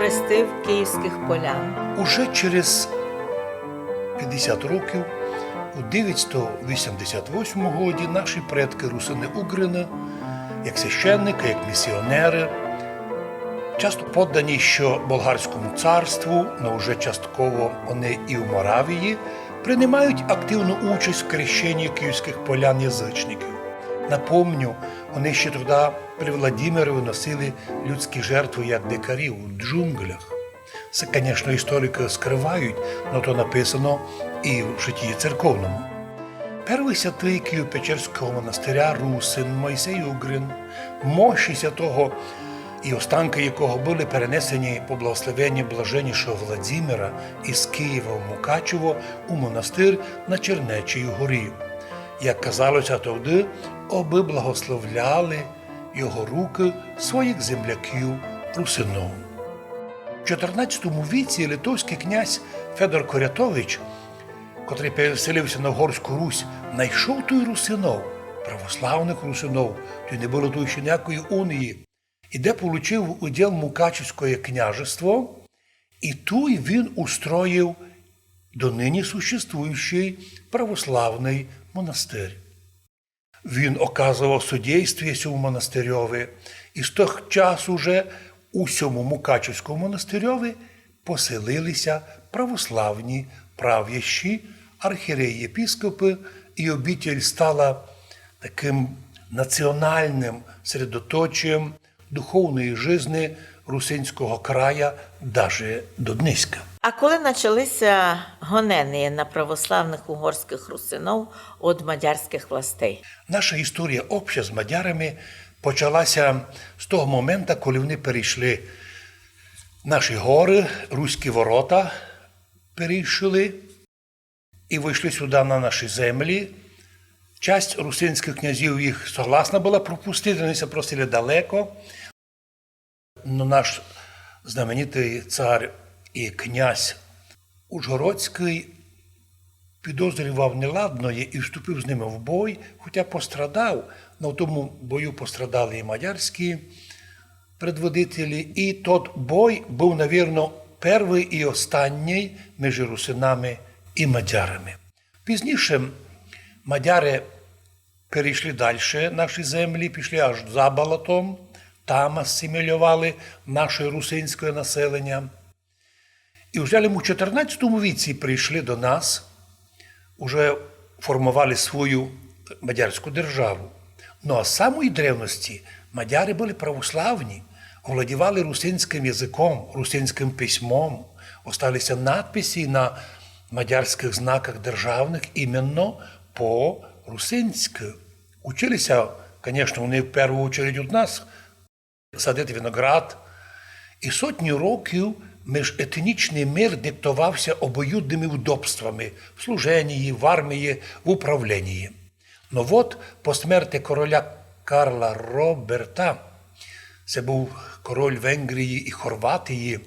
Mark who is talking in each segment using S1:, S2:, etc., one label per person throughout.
S1: хрестив київських полян.
S2: Уже через 50 років, у 988 році, наші предки русини Угрини, як священники, як місіонери, часто поддані що болгарському царству, але вже частково вони і в Моравії, приймають активну участь в крещенні київських полян язичників. Напомню, вони ще тоді при Владимирі виносили людські жертви як дикарі у джунглях. Це, звісно, історики скривають, але то написано і в житті церковному. Перший святий Києво-Печерського монастиря Русин Мойсей Угрин, мощі святого і останки якого були перенесені по благословенні блаженнішого Владимира із Києва в Мукачево у монастир на Чернечій горі. Як казалося тоді, оби благословляли його руки своїх земляків русинов. В 14 віці литовський князь Федор Корятович, котрий переселився на Угорську Русь, знайшов той русинов, православних русинов, то не було тут ще ніякої унії, і де отримав уділ Мукачевське княжество, і тут він устроїв донині существуючий православний монастир. Він оказував судействие цьому монастирьові, і з того часу вже у цьому Мукачевському монастирьові поселилися православні правящі архієреї-єпископи, і обитель стала таким національним середоточием духовної жизни русинського края даже до дниська.
S1: А коли почалися гонення на православних угорських русинов від мадярських властей?
S2: Наша історія обща з мадярами почалася з того моменту, коли вони перейшли наші гори, Руські ворота перейшли і вийшли сюди на наші землі. Часть русинських князів їх согласна була пропустити, вони се просили далеко. Но наш знаменитий цар і князь Ужгородський підозрював неладної і вступив з ними в бой, хоча пострадав, але в тому бою пострадали і мадярські предводителі. І тот бой був, навірно, перший і останній між русинами і мадярами. Пізніше мадяри перейшли далі наші землі, пішли аж за Балатом, там асимілювали наше русинське населення. І вже у 14 віці прийшли до нас, вже формували свою мадярську державу. Ну а з самої древності мадяри були православні, володівали русинським язиком, русинським письмом, осталися надписи на мадярських знаках державних іменно по-русинськи. Училися, звісно, вони в першу чергу від нас, садити виноград. І сотні років міжетнічний мир диктувався обоюдними удобствами в служенні, в армії, в управлінні. Но от по смерті короля Карла Роберта, це був король Венгрії і Хорватії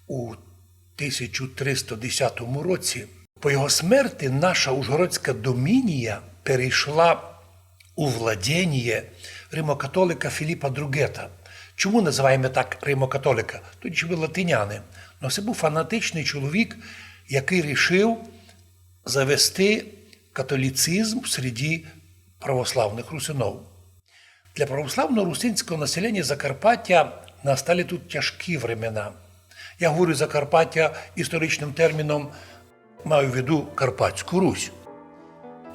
S2: у 1310 році, по його смерті наша Ужгородська домінія перейшла у владіння римокатолика Філіпа Другета. Чому називаємо так римокатолика? Тоді ж були латиняни. Но це був фанатичний чоловік, який вирішив завести католицизм серед православних русинов. Для православно-русинського населення Закарпаття настали тут тяжкі времена. Я говорю Закарпаття історичним терміном, маю в виду Карпатську Русь.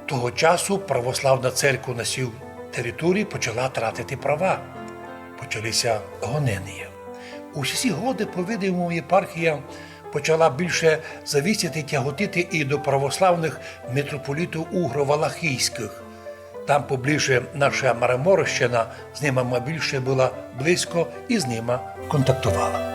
S2: Того часу православна церква на цій території почала тратити права. Почалися гонення. У всі годи, по-видимому, єпархія почала більше завісити, тяготити і до православних митрополітів угро-валахійських. Там поближче наша Мараморщина з ними більше була близько і з ними контактувала.